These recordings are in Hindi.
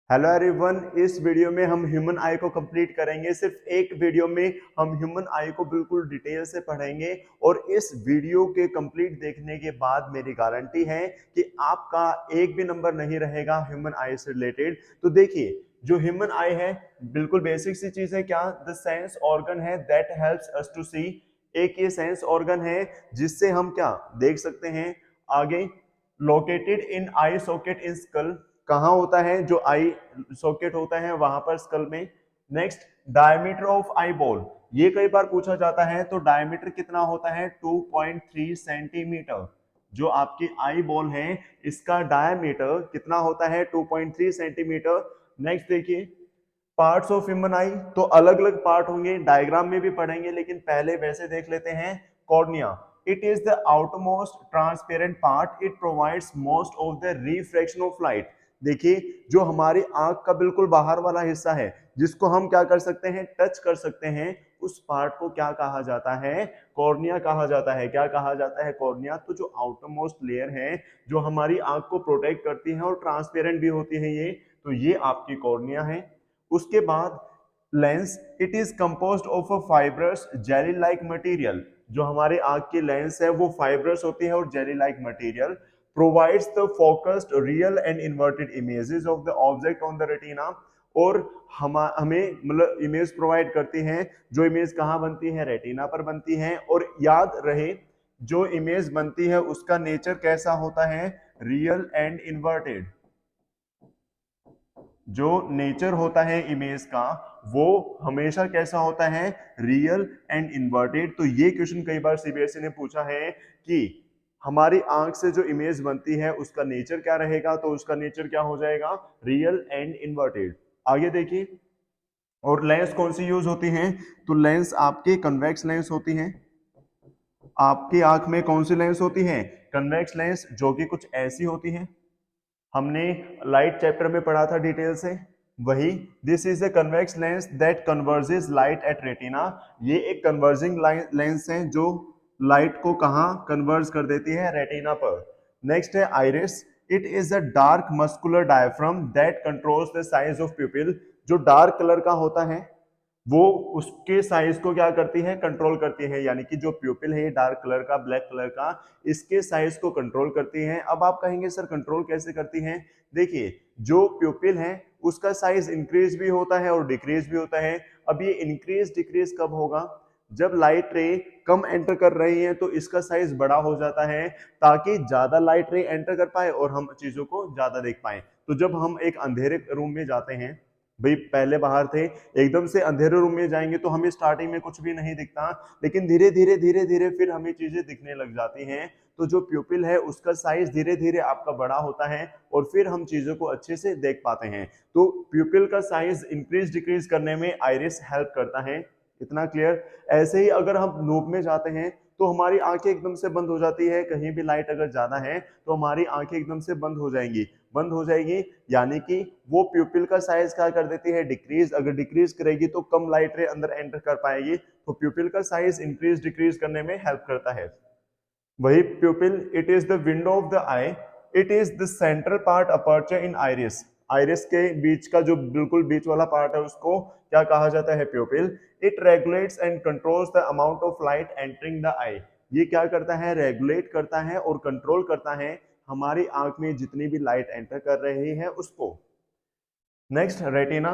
हेलो एवरीवन, इस वीडियो में हम ह्यूमन आई को कंप्लीट करेंगे। सिर्फ एक वीडियो में हम ह्यूमन आई को बिल्कुल डिटेल से पढ़ेंगे और इस वीडियो के कंप्लीट देखने के बाद मेरी गारंटी है कि आपका एक भी नंबर नहीं रहेगा ह्यूमन आई से रिलेटेड। तो देखिए, जो ह्यूमन आई है बिल्कुल बेसिक सी चीज है। क्या? द सेंस ऑर्गन है दैट हेल्प्स अस टू सी। एक ये सेंस ऑर्गन है जिससे हम क्या देख सकते हैं। आगे, located in I socket in school. कहाँ होता है? जो आई सॉकेट होता है वहां पर, स्कल में। Next, diameter of eye ball. ये कई बार पूछा जाता है, तो डायमीटर कितना होता है? 2.3 सेंटीमीटर। जो आपकी आई बॉल है इसका डायमीटर कितना होता है? 2.3 सेंटीमीटर। नेक्स्ट देखिए, पार्ट्स ऑफ ह्यूमन आई। तो अलग अलग पार्ट होंगे, डायग्राम में भी पढ़ेंगे, लेकिन पहले वैसे देख लेते हैं। Cornea, it is the outmost transparent part, it provides most of the refraction of light. देखिए, जो हमारी आंख का बिल्कुल बाहर वाला हिस्सा है जिसको हम क्या कर सकते हैं? टच कर सकते हैं। उस पार्ट को क्या कहा जाता है? कॉर्निया कहा जाता है। क्या कहा जाता है? कॉर्निया। तो जो आउटरमोस्ट लेयर है जो हमारी आंख को प्रोटेक्ट करती है और ट्रांसपेरेंट भी होती है, ये तो ये आपकी कॉर्निया है। उसके बाद lens, it is composed of a fibrous jelly like material. जो हमारे आंख की लेंस है वो फाइब्रस होती है और jelly like material provides the focused real and inverted images of the object on the retina. और हमें मतलब इमेज प्रोवाइड करती हैं। जो इमेज कहाँ बनती है? रेटिना पर बनती है। और याद रहे, जो इमेज बनती है उसका नेचर कैसा होता है? Real and inverted. जो नेचर होता है इमेज का वो हमेशा कैसा होता है? Real and inverted. तो ये क्वेश्चन कई बार सीबीएसई ने पूछा है कि हमारी आंख से जो इमेज बनती है उसका नेचर क्या रहेगा? तो उसका नेचर क्या हो जाएगा? Real and inverted. आगे देखिए, और लेंस कौन सी यूज होती हैं? तो लेंस आपके कन्वेक्स लेंस होती हैं। आपकी आंख में कौन सी लेंस होती है? कन्वेक्स लेंस, जो कि कुछ ऐसी होती है। हमने लाइट चैप्टर में पढ़ा था डिटेल से, वही। This is a convex lens that converges light at retina. ये एक कन्वर्जिंग लेंस है जो लाइट को कहां कन्वर्ज कर देती है? रेटिना पर। नेक्स्ट है iris, it is a dark muscular diaphragm that controls the size of प्यूपिल। जो डार्क कलर का होता है वो उसके साइज को क्या करती है? कंट्रोल करती है। यानी कि जो प्यूपिल है डार्क कलर का, ब्लैक कलर का, इसके साइज को कंट्रोल करती है। अब आप कहेंगे सर कंट्रोल कैसे करती हैं? देखिए, जो प्यूपिल है उसका साइज इंक्रीज भी होता है और डिक्रीज भी होता है। अब ये इंक्रीज डिक्रीज कब होगा? जब लाइट रे कम एंटर कर रही है तो इसका साइज बड़ा हो जाता है ताकि ज्यादा लाइट रे एंटर कर पाए और हम चीजों को ज्यादा देख पाए। तो जब हम एक अंधेरे रूम में जाते हैं, भाई पहले बाहर थे, एकदम से अंधेरे रूम में जाएंगे तो हमें स्टार्टिंग में कुछ भी नहीं दिखता, लेकिन धीरे धीरे फिर हमें चीजें दिखने लग जाती हैं। तो जो प्यूपिल है उसका साइज धीरे धीरे आपका बड़ा होता है और फिर हम चीजों को अच्छे से देख पाते हैं। तो प्यूपिल का साइज इंक्रीज डिक्रीज करने में आइरिस हेल्प करता है। इतना क्लियर? ऐसे ही अगर हम नूब में जाते हैं तो हमारी आंखें एकदम से बंद हो जाती है। कहीं भी लाइट अगर ज्यादा है तो हमारी आंखें एकदम से बंद हो जाएंगी। बंद हो जाएगी यानी कि वो प्यूपिल का साइज क्या कर देती है? डिक्रीज। अगर डिक्रीज करेगी तो कम लाइट रे अंदर एंटर कर पाएगी, तो प्यूपिल का साइज इंक्रीज डिक्रीज करने में हेल्प करता है। वही प्यूपिल, it is the window of the I, it is the central part aperture in iris. Iris के बीच का जो बिल्कुल बीच वाला पार्ट है उसको क्या कहा जाता है? Pupil. It regulates and controls the amount of light entering the eye. ये क्या करता है? रेगुलेट करता है और कंट्रोल करता है हमारी आंख में जितनी भी लाइट एंटर कर रही है उसको। Next, retina,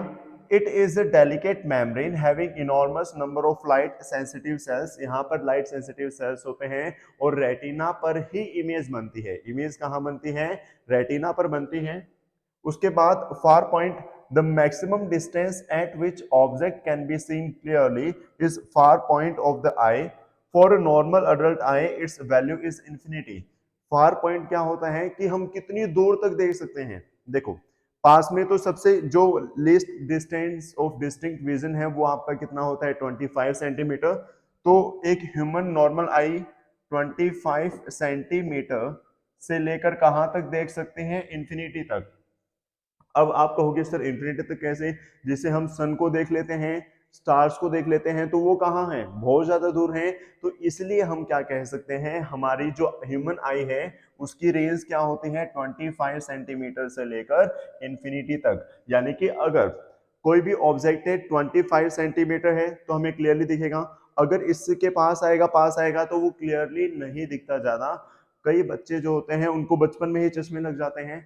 it is a delicate membrane having enormous number of light sensitive sales. यहाँ पर लाइट सेंसिटिव सेल्स होते हैं और रेटिना पर ही इमेज बनती है। इमेज कहाँ बनती है? रेटिना पर बनती है। उसके बाद far point, the maximum distance eight which object can be seen clearly is far point of the I. For normal adult I it's value is infinity. Far point क्या होता है? कि हम कितनी दूर तक देख सकते हैं। देखो, पास में तो सबसे जो least distance of distinct vision है वो आपका कितना होता है? 25 सेंटीमीटर। तो एक ह्यूमन नॉर्मल आई 25 सेंटीमीटर से लेकर कहां तक देख सकते हैं? इंफिनिटी तक। अब आप कहोगे सर इंफिनिटी तक कैसे? जिसे हम सन को देख लेते हैं, स्टार्स को देख लेते हैं तो वो कहाँ हैं, बहुत ज्यादा दूर हैं। तो इसलिए हम क्या कह सकते हैं, हमारी जो ह्यूमन आई है उसकी रेंज क्या होती है 25 सेंटीमीटर से लेकर इंफिनिटी तक। यानी कि अगर कोई भी ऑब्जेक्ट है 25 सेंटीमीटर है तो हमें क्लियरली दिखेगा, अगर इसके पास आएगा तो वो क्लियरली नहीं दिखता ज्यादा। कई बच्चे जो होते हैं उनको बचपन में ही चश्मे लग जाते हैं।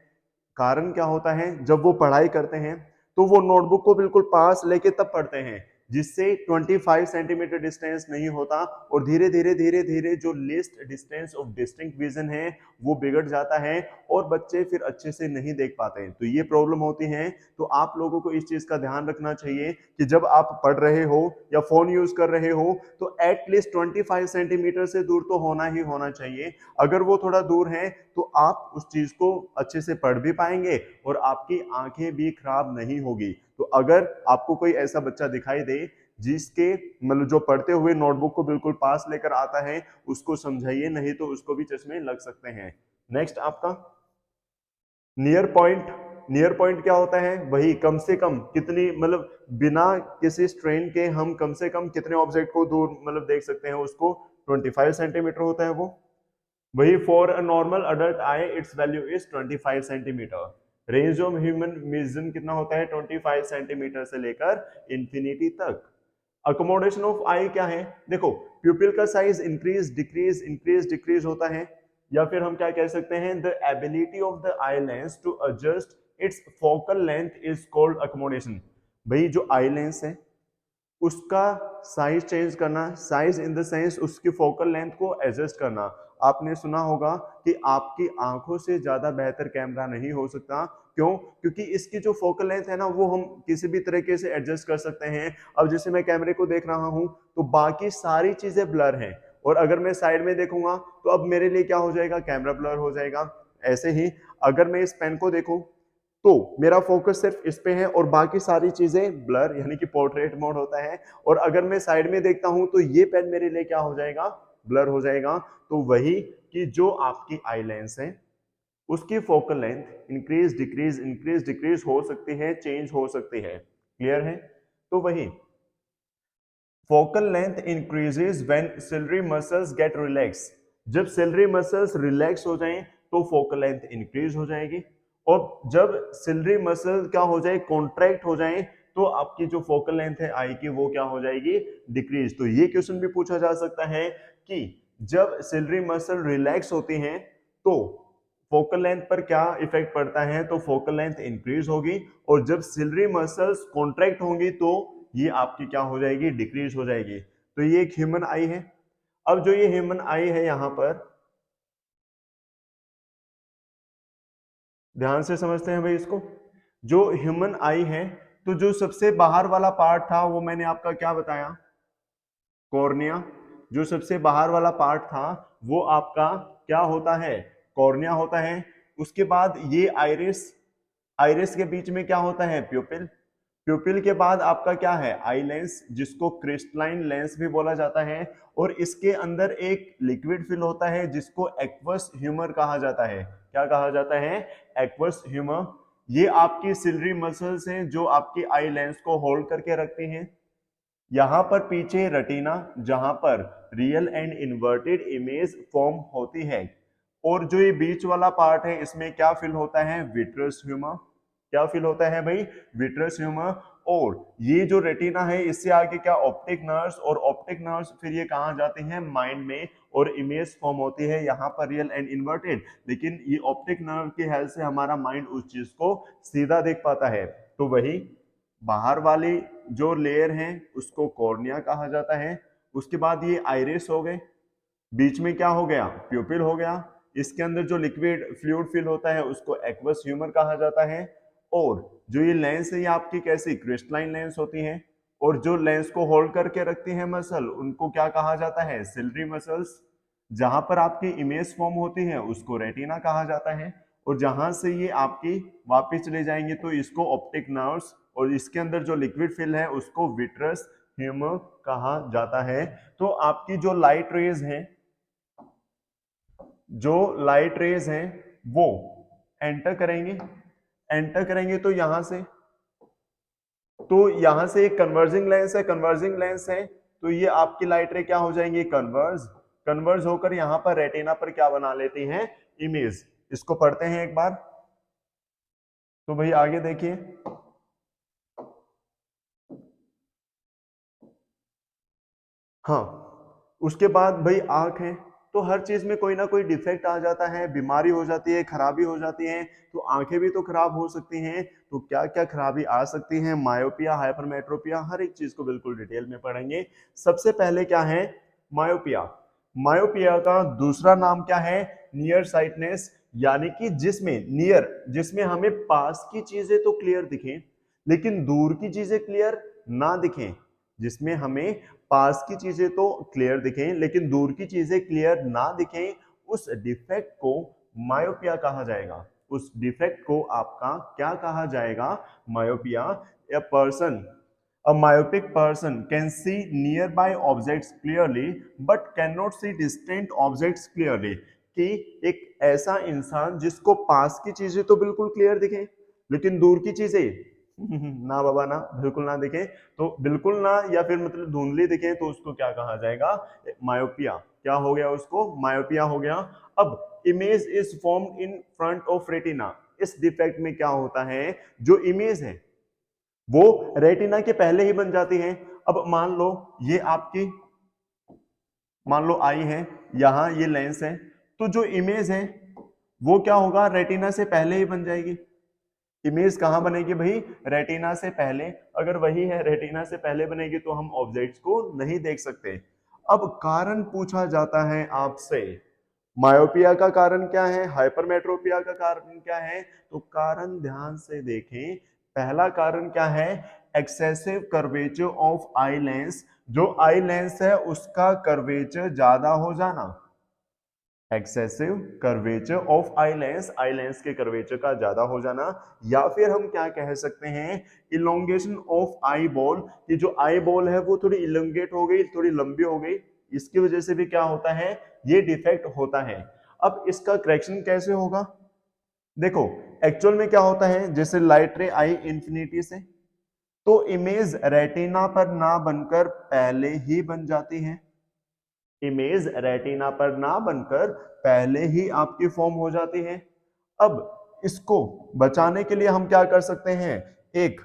कारण क्या होता है, जब वो पढ़ाई करते हैं तो वो नोटबुक को बिल्कुल पास लेके तब पढ़ते हैं, जिससे 25 सेंटीमीटर डिस्टेंस नहीं होता और धीरे धीरे जो list distance of distinct vision है वो बिगड़ जाता है और बच्चे फिर अच्छे से नहीं देख पाते हैं। तो ये प्रॉब्लम होती है। तो आप लोगों को इस चीज का ध्यान रखना चाहिए कि जब आप पढ़ रहे हो या फोन यूज कर रहे हो तो एटलीस्ट 25 सेंटीमीटर से दूर तो होना ही होना चाहिए। अगर वो थोड़ा दूर है तो आप उस चीज को अच्छे से पढ़ भी पाएंगे और आपकी आंखें भी खराब नहीं होगी। तो अगर आपको कोई ऐसा बच्चा दिखाई दे जिसके मतलब जो पढ़ते हुए नोटबुक को बिल्कुल पास लेकर आता है, उसको समझाइए, नहीं तो उसको भी चश्मे लग सकते हैं। नेक्स्ट आपका नियर पॉइंट। नियर पॉइंट क्या होता है, वही कम से कम कितनी मतलब बिना किसी स्ट्रेन के हम कम से कम कितने ऑब्जेक्ट को दूर मतलब देख सकते हैं, उसको 25 सेंटीमीटर होता है वो। वही for a normal adult I it's value is 25 centimetre. Range of human vision कितना होता है 25 सेंटीमीटर से लेकर इंफिनिटी तक। अकोमोडेशन ऑफ आई क्या है, देखो प्यूपिल का साइज इंक्रीज डिक्रीज होता है, या फिर हम क्या कह सकते हैं the ability of the eye lens to adjust its focal length is called accommodation. भाई जो आई लेंस है उसका साइज चेंज करना, साइज इन द सेंस उसकी फोकल लेंथ को एडजस्ट करना। आपने सुना होगा कि आपकी आंखों से ज्यादा बेहतर कैमरा नहीं हो सकता। क्यों? क्योंकि इसकी जो फोकल लेंथ है ना वो हम किसी भी तरीके से एडजस्ट कर सकते हैं। अब जैसे मैं कैमरे को देख रहा हूं तो बाकी सारी चीजें ब्लर हैं, और अगर मैं साइड में देखूंगा तो अब मेरे लिए क्या हो जाएगा, कैमरा ब्लर हो जाएगा। ऐसे ही अगर मैं इस पेन को देखूं तो मेरा फोकस सिर्फ इस पे है और बाकी सारी चीजें ब्लर यानी कि पोर्ट्रेट मोड होता है। और अगर मैं साइड में देखता हूं तो ये पेन मेरे लिए क्या हो जाएगा, ब्लर हो जाएगा। तो वही कि जो आपकी आई लेंस है उसकी फोकल लेंथ इंक्रीज डिक्रीज हो सकती है, चेंज हो सकती है। क्लियर है? तो वही focal length increases when ciliary muscles get relax. जब सिलरी मसल्स रिलैक्स हो जाएं तो फोकल लेंथ इंक्रीज हो जाएगी, और जब सिलरी मसल क्या हो जाए, कॉन्ट्रैक्ट हो जाए, तो आपकी जो फोकल लेंथ है आई की वो क्या हो जाएगी, डिक्रीज। तो ये क्वेश्चन भी पूछा जा सकता है कि जब सिलरी मसल रिलैक्स होती हैं तो फोकल लेंथ पर क्या इफेक्ट पड़ता है, तो फोकल लेंथ इंक्रीज होगी, और जब सिलरी मसल्स कॉन्ट्रैक्ट होंगी तो ये आपकी क्या हो जाएगी, डिक्रीज हो जाएगी। तो ये एक ह्यूमन आई है। अब जो ये ह्यूमन आई है यहां पर ध्यान से समझते हैं भाई इसको। जो ह्यूमन आई है तो जो सबसे बाहर वाला पार्ट था वो मैंने आपका क्या बताया, कॉर्निया। जो सबसे बाहर वाला पार्ट था वो आपका क्या होता है, कॉर्निया होता है। उसके बाद ये आइरिस, आइरिस के बीच में क्या होता है, प्यूपिल। प्यूपिल के बाद आपका क्या है, आई लेंस, जिसको क्रिस्टलाइन लेंस भी बोला जाता है। और इसके अंदर एक लिक्विड फिल होता है जिसको एक्वस ह्यूमर कहा जाता है। क्या कहा जाता है, एक्वस ह्यूमर। ये आपकी सिलरी मसल्स हैं जो आपकी आई लेंस को होल्ड करके रखती हैं। यहां पर पीछे रेटिना जहां पर real and inverted image form होती है, और जो ये बीच वाला पार्ट है इसमें क्या फिल होता है, विट्रस ह्यूमर। क्या फिल होता है भाई, विट्रस ह्यूमर। और ये जो रेटिना है इससे आगे क्या, ऑप्टिक नर्व्स, और ऑप्टिक नर्व्स फिर ये कहां जाते हैं, माइंड में, और इमेज फॉर्म होती है यहाँ पर रियल एंड इन्वर्टेड। लेकिन ये ऑप्टिक नर्व की हेल्प से हमारा माइंड उस चीज को सीधा देख पाता है। तो वही बाहर वाली जो लेयर है उसको कॉर्निया कहा जाता है। उसके बाद ये आइरिस हो गए, बीच में क्या हो गया, प्यूपिल हो गया। इसके अंदर जो लिक्विड फ्लूइड फिल होता है उसको एक्वस ह्यूमर कहा जाता है। और जो ये लेंस है ये आपकी कैसी, क्रिस्टलाइन लेंस होती है। और जो लेंस को होल्ड करके रखती है मसल उनको क्या कहा जाता है, सिलरी मसल्स। जहां पर आपकी इमेज फॉर्म होती है उसको रेटिना कहा जाता है। और जहां से ये आपकी वापस चले जाएंगे तो इसको ऑप्टिक नर्व्स, और इसके अंदर जो लिक्विड फिल है उसको विट्रस ह्यूमर कहा जाता है। तो आपकी जो लाइट रेज हैं, जो लाइट रेज हैं वो एंटर करेंगे, एंटर करेंगे तो यहां से तो यहां से एक कन्वर्जिंग लेंस है, कन्वर्जिंग लेंस है तो ये आपकी लाइट रे क्या हो जाएंगी, कन्वर्ज, कन्वर्ज होकर यहां पर रेटिना पर क्या बना लेती हैं, इमेज। इसको पढ़ते हैं एक बार। तो भाई आगे देखिए, हाँ उसके बाद भाई आंख है, तो हर चीज में कोई ना कोई डिफेक्ट आ जाता है, बीमारी हो जाती है, खराबी हो जाती है, तो आंखें भी तो खराब हो सकती हैं। तो क्या क्या खराबी आ सकती है, मायोपिया, हाइपरमेट्रोपिया, हर एक चीज को बिल्कुल डिटेल में पढ़ेंगे। सबसे पहले क्या है, मायोपिया। मायोपिया का दूसरा नाम क्या है, नियर साइटनेस, यानी कि जिसमें नियर, जिसमें हमें पास की चीजें तो क्लियर दिखें लेकिन दूर की चीजें क्लियर ना दिखें, जिसमें हमें पास की चीजें तो क्लियर दिखें लेकिन दूर की चीजें क्लियर ना दिखें, उस डिफेक्ट को मायोपिया कहा जाएगा। उस डिफेक्ट को आपका क्या कहा जाएगा, myopia. A person, a myopic person can see nearby objects clearly but cannot see distant objects clearly, कि एक ऐसा इंसान जिसको पास की चीजें तो बिल्कुल क्लियर दिखें लेकिन दूर की चीजें ना बाबा ना, बिल्कुल ना दिखे, तो बिल्कुल ना या फिर मतलब धुंधली दिखे तो उसको क्या कहा जाएगा, मायोपिया। क्या हो गया, उसको मायोपिया हो गया। अब image is formed in front of retina, इस डिफेक्ट में क्या होता है, जो इमेज है वो रेटिना के पहले ही बन जाती है। अब मान लो ये आपकी, मान लो आई है, यहां ये लेंस है, तो जो इमेज है वो क्या होगा, रेटिना से पहले ही बन जाएगी। इमेज कहां बनेगी भाई, रेटिना से पहले। अगर वही है रेटिना से पहले बनेगी तो हम ऑब्जेक्ट्स को नहीं देख सकते। अब कारण पूछा जाता है आपसे, मायोपिया का कारण क्या है, हाइपरमेट्रोपिया का कारण क्या है, तो कारण ध्यान से देखें। पहला कारण क्या है, excessive curvature of eye lens, जो आई लेंस है उसका कर्वेचर ज्यादा हो जाना, excessive curvature of eye lens, eye lens के कर्वेचर का ज्यादा हो जाना। या फिर हम क्या कह सकते हैं, इलोंगेशन ऑफ आई बॉल, कि जो आई बॉल है वो थोड़ी इलोंगेट हो गई, थोड़ी लंबी हो गई, इसकी वजह से भी क्या होता है, ये डिफेक्ट होता है। अब इसका करेक्शन कैसे होगा, देखो एक्चुअल में क्या होता है, जैसे लाइट रे आई इंफिनिटी से, तो इमेज रेटिना पर ना बनकर पहले ही बन जाती है, इमेज रेटिना पर ना बनकर पहले ही आपकी फॉर्म हो जाती है। अब इसको बचाने के लिए हम क्या कर सकते हैं, एक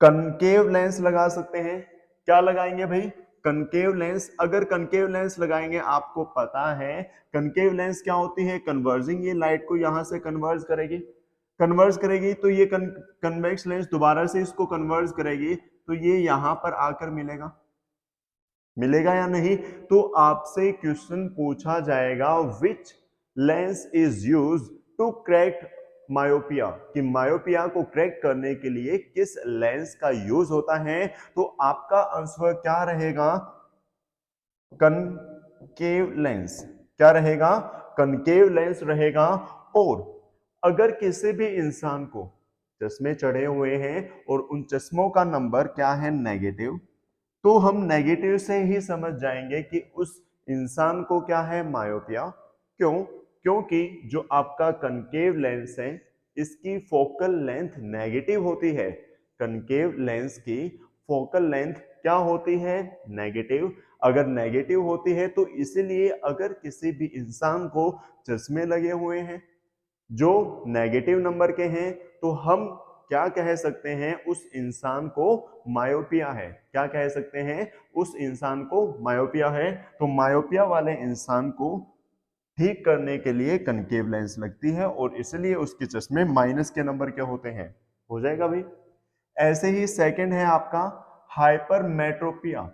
कनकेव लेंस लगा सकते हैं। क्या लगाएंगे भाई, कनकेव लेंस। अगर कनकेव लेंस लगाएंगे, आपको पता है कनकेव लेंस क्या होती है, कन्वर्जिंग, ये लाइट को यहां से कन्वर्ज करेगी, कन्वर्ज करेगी तो ये कन्वेक्स लेंस दोबारा से इसको कन्वर्ज करेगी, तो ये यहां पर आकर मिलेगा, मिलेगा या नहीं। तो आपसे क्वेश्चन पूछा जाएगा, which lens is use to correct myopia, कि मायोपिया को करेक्ट करने के लिए किस लेंस का यूज होता है। तो आपका आंसर क्या रहेगा, कनकेव लेंस। क्या रहेगा, कनकेव लेंस रहेगा। और अगर किसी भी इंसान को चश्मे चढ़े हुए हैं और उन चश्मों का नंबर क्या है, नेगेटिव, तो हम नेगेटिव से ही समझ जाएंगे कि उस इंसान को क्या है, मायोपिया। क्यों, क्योंकि जो आपका कनकेव लेंस है इसकी फोकल लेंथ नेगेटिव होती है, कनकेव लेंस की फोकल लेंथ क्या होती है, नेगेटिव। अगर नेगेटिव होती है तो इसलिए अगर किसी भी इंसान को चश्मे लगे हुए हैं जो नेगेटिव नंबर के हैं, तो हम क्या कह सकते हैं, उस इंसान को मायोपिया है। क्या कह सकते हैं, उस इंसान को मायोपिया है। तो मायोपिया वाले इंसान को ठीक करने के लिए कनकेव लेंस लगती है और इसलिए उसके चश्मे माइनस के नंबर के होते हैं। हो जाएगा भाई। ऐसे ही सेकंड है आपका हाइपरमेट्रोपिया।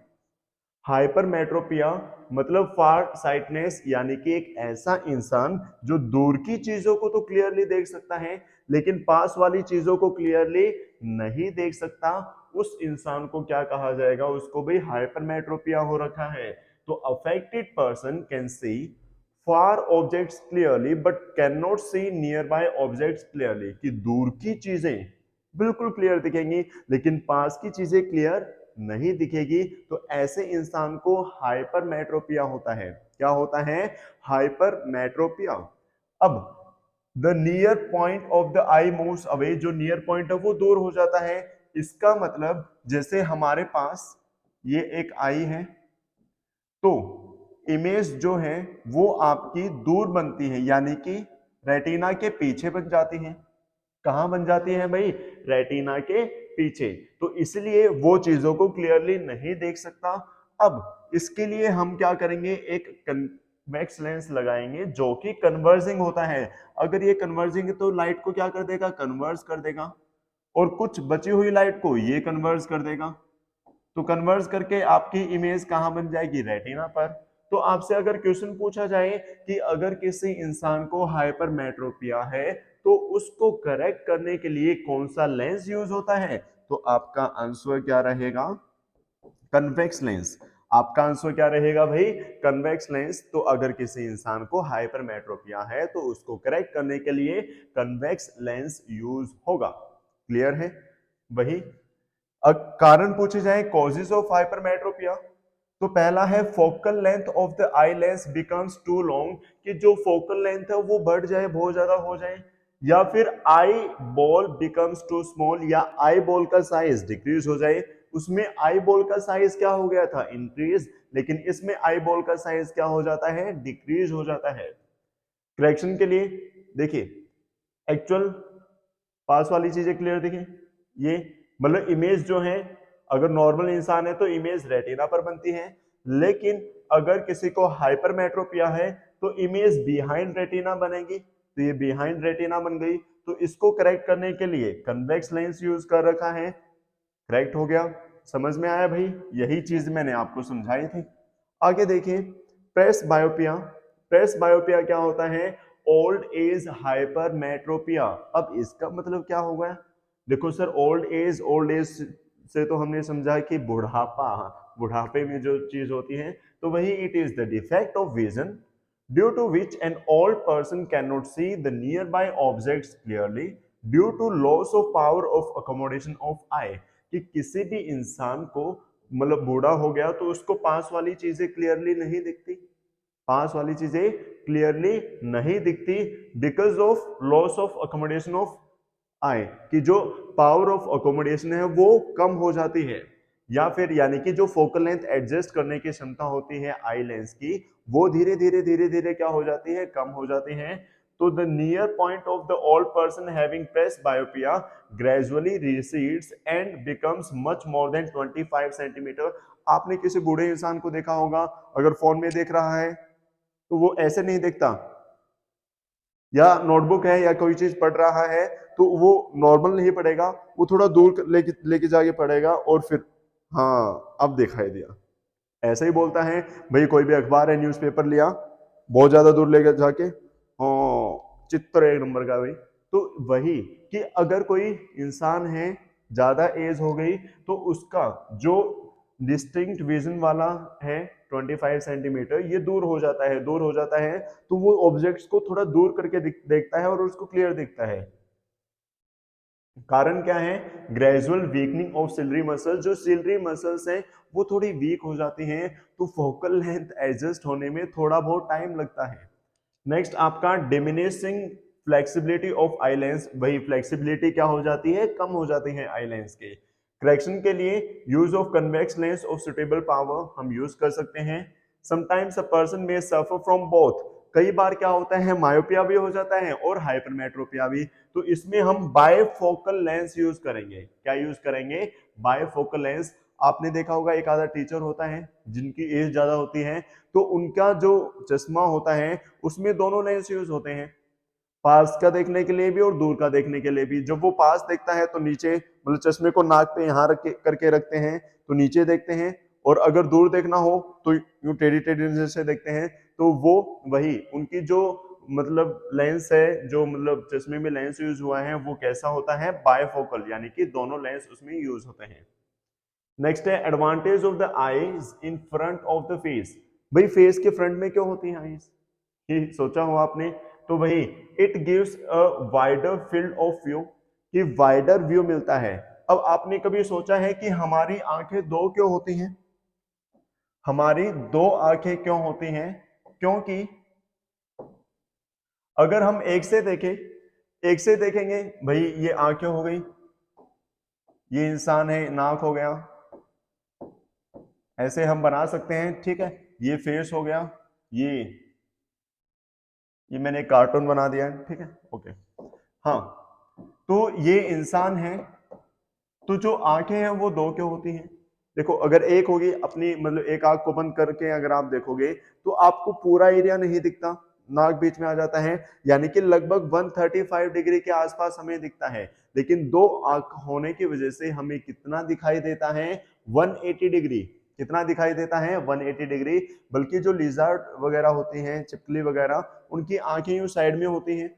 हाइपरमेट्रोपिया मतलब फार साइटनेस, यानी कि एक ऐसा इंसान जो दूर की चीजों को तो क्लियरली देख सकता है लेकिन पास वाली चीजों को क्लियरली नहीं देख सकता, उस इंसान को क्या कहा जाएगा, उसको भी हाइपरमेट्रोपिया हो रखा है। तो affected person can see far objects clearly but can not see nearby objects clearly, कि दूर की चीजें बिल्कुल क्लियर दिखेंगी लेकिन पास की चीजें क्लियर नहीं दिखेगी, तो ऐसे इंसान को हाइपरमेट्रोपिया होता है। क्या होता है, हाइपरमेट्रोपिया। अब the near point of the I moves away, जो नियर पॉइंट है वो दूर हो जाता है। इसका मतलब जैसे हमारे पास ये एक आई है, तो इमेज जो है वो आपकी दूर बनती है, यानी कि रेटिना के पीछे बन जाती है। कहां बन जाती है भाई? रेटिना के पीछे। तो इसलिए वो चीजों को क्लियरली नहीं देख सकता। अब इसके लिए हम क्या करेंगे, एक कन्वेक्स लेंस लगाएंगे जो कि कन्वर्जिंग होता है। अगर ये कन्वर्जिंग है तो लाइट को क्या कर देगा? कन्वर्ज कर देगा, और कुछ बची हुई लाइट को ये कन्वर्ज कर देगा। तो कन्वर्ज करके आपकी इमेज कहां बन जाएगी? रेटिना पर। तो आपसे अगर क्वेश्चन पूछा जाए कि अगर किसी इंसान को हाइपरमेट्रोपिया है तो उसको करेक्ट करने के लिए कौन सा लेंस यूज होता है, तो आपका आंसर क्या रहेगा? Convex lens. आपका आंसर क्या रहेगा भाई? Convex lens. तो अगर किसी इंसान को हाइपरमेट्रोपिया है तो उसको करेक्ट करने के लिए कन्वेक्स लेंस यूज होगा। क्लियर है? वही कारण पूछे जाए कॉजेज ऑफ हाइपरमेट्रोपिया, तो पहला है focal length of the eye lens becomes too long, कि जो फोकल लेंथ है वो बढ़ जाए, बहुत ज्यादा हो जाए। या फिर eyeball becomes too small, या आई बॉल का साइज डिक्रीज हो जाए। उसमें आई बॉल का साइज क्या हो गया था? इंक्रीज, लेकिन इसमें आई बॉल का साइज क्या हो जाता है? डिक्रीज हो जाता है। करेक्शन के लिए देखिए, एक्चुअल पास वाली चीजें क्लियर दिखे, ये मतलब इमेज जो है, अगर नॉर्मल इंसान है तो इमेज रेटिना पर बनती है, लेकिन अगर किसी को हाइपरमेट्रोपिया है तो इमेज बिहाइंड रेटिना बनेगी। तो ये बिहाइंड रेटिना बन गई, तो इसको करेक्ट करने के लिए कन्वेक्स लेंस यूज कर रखा है। करेक्ट हो गया? समझ में आया भाई? यही चीज मैंने आपको समझाई थी। आगे देखिए, प्रेस बायोपिया। प्रेस बायोपिया क्या होता है? Old age hypermetropia. अब इसका मतलब क्या होगा? देखो सर, ओल्ड एज से तो हमने समझा कि बुढ़ापा, बुढ़ापे में जो चीज होती है, तो वही it is the defect of vision due to which an old person can not see the nearby objects clearly due to loss of power of accommodation of eye, कि किसी भी इंसान को मतलब बूढ़ा हो गया तो उसको पास वाली चीजें क्लियरली नहीं दिखती, पास वाली चीजें क्लियरली नहीं दिखती, because of loss of accommodation of eye, कि जो पावर ऑफ अकोमोडेशन है वो कम हो जाती है, या फिर यानी कि जो फोकल लेंथ एडजस्ट करने की क्षमता होती है आई लेंस की, वो धीरे धीरे क्या हो जाती है? कम हो जाती है। तो the near point of the old person having presbyopia gradually recedes and becomes much more than 25 centimetre. आपने किसी बूढ़े इंसान को देखा होगा, अगर फोन में देख रहा है तो वो ऐसे नहीं देखता, या नोटबुक है या कोई चीज पढ़ रहा है तो वो नॉर्मल नहीं पढ़ेगा, वो थोड़ा दूर लेके जाके पढ़ेगा, और फिर हाँ अब दिखाई दिया, ऐसे ही बोलता है भाई। कोई भी अखबार है, न्यूज़पेपर लिया, बहुत ज्यादा दूर लेके जाके, हाँ चित्र एक नंबर का भाई। तो वही कि अगर कोई इंसान है, ज्यादा एज हो गई, तो उसका जो डिस्टिंक्ट विजन वाला है 25 सेंटीमीटर, ये दूर हो जाता है, दूर हो जाता है, तो वो ऑब्जेक्ट्स को थोड़ा दूर करके देखता है और उसको क्लियर दिखता है। कारण क्या है? Gradual weakening of ciliary muscles. जो सिलरी मसल्स हैं वो थोड़ी वीक हो जाती हैं, तो फोकल लेंथ एडजस्ट होने में थोड़ा बहुत टाइम लगता है। नेक्स्ट आपका diminishing flexibility of eye lens. वही फ्लेक्सिबिलिटी क्या हो जाती है? कम हो जाती है आई लेंस के। करेक्शन के लिए use of convex lens of suitable power हम यूज कर सकते हैं। Sometimes a person may suffer from both. कई बार क्या होता है? मायोपिया भी हो जाता है और हाइपरमेट्रोपिया भी, तो इसमें हम बायफोकल लेंस यूज करेंगे। क्या यूज करेंगे? Bifocal lens. आपने देखा होगा एक आधा टीचर होता है जिनकी एज ज्यादा होती है, तो उनका जो चश्मा होता है उसमें दोनों लेंस यूज होते हैं, पास का देखने के लिए भी और दूर का देखने के लिए भी। जब वो पास देखता है तो नीचे, मतलब चश्मे को नाक पे यहाँ रख के करके रखते हैं तो नीचे देखते हैं, और अगर दूर देखना हो तो यूं टेढ़ी टेढ़ी नजर से देखते हैं। तो वो वही उनकी जो मतलब लेंस है, जो मतलब चश्मे में लेंस यूज हुआ है वो कैसा होता है? बायफोकल, यानी कि दोनों लेंस उसमें यूज होते हैं। नेक्स्ट है advantage of the eyes in front of the face. भाई फेस के फ्रंट में क्यों होती है आईज? ये सोचा हो आपने? तो वही it gives a wider field of view, कि वाइडर व्यू मिलता है। अब आपने कभी सोचा है कि हमारी आंखें दो क्यों होती हैं? हमारी दो आंखें क्यों होती हैं? क्योंकि अगर हम एक से देखेंगे भाई, ये आंखें हो गई, ये इंसान है, नाक हो गया, ऐसे हम बना सकते हैं, ठीक है। ये फेस हो गया, ये मैंने एक कार्टून बना दिया है, ठीक है, ओके। हाँ, तो ये इंसान है, तो जो आंखें हैं वो दो क्यों होती हैं? देखो, अगर एक होगी अपनी, मतलब एक आंख को बंद करके अगर आप देखोगे तो आपको पूरा एरिया नहीं दिखता, नाक बीच में आ जाता है, यानी कि लगभग 135 डिग्री के आसपास हमें दिखता है। लेकिन दो आंख होने की वजह से हमें कितना दिखाई देता है? 180 डिग्री। कितना दिखाई देता है? 180 डिग्री। बल्कि जो लिजर्ड वगैरह होती हैं, छिपकली वगैरह, उनकी आंखें यूं साइड में होती हैं,